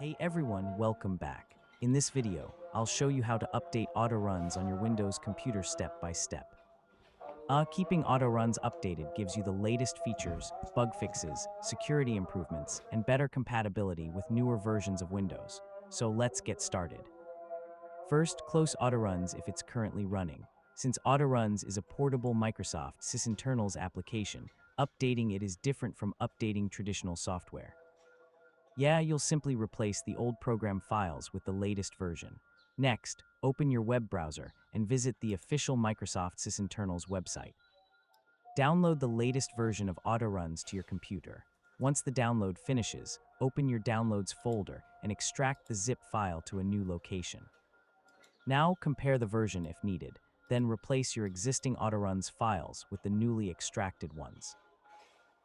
Hey everyone, welcome back. In this video, I'll show you how to update Autoruns on your Windows computer step by step. Keeping Autoruns updated gives you the latest features, bug fixes, security improvements, and better compatibility with newer versions of Windows. So let's get started. First, close Autoruns if it's currently running. Since Autoruns is a portable Microsoft Sysinternals application, updating it is different from updating traditional software. Yeah, you'll simply replace the old program files with the latest version. Next, open your web browser and visit the official Microsoft Sysinternals website. Download the latest version of Autoruns to your computer. Once the download finishes, open your Downloads folder and extract the zip file to a new location. Now compare the version if needed, then replace your existing Autoruns files with the newly extracted ones.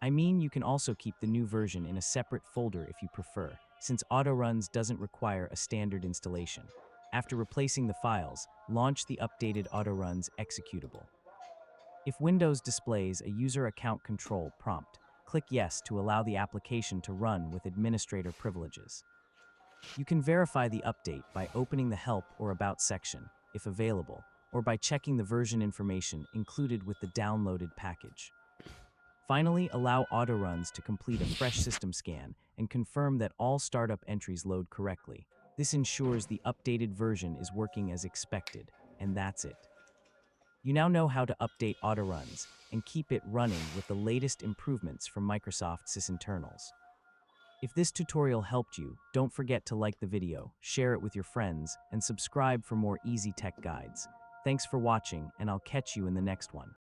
You can also keep the new version in a separate folder if you prefer, since Autoruns doesn't require a standard installation. After replacing the files, launch the updated Autoruns executable. If Windows displays a user account control prompt, click Yes to allow the application to run with administrator privileges. You can verify the update by opening the Help or About section, if available, or by checking the version information included with the downloaded package. Finally, allow Autoruns to complete a fresh system scan and confirm that all startup entries load correctly. This ensures the updated version is working as expected, and that's it. You now know how to update Autoruns and keep it running with the latest improvements from Microsoft Sysinternals. If this tutorial helped you, don't forget to like the video, share it with your friends, and subscribe for more easy tech guides. Thanks for watching, and I'll catch you in the next one.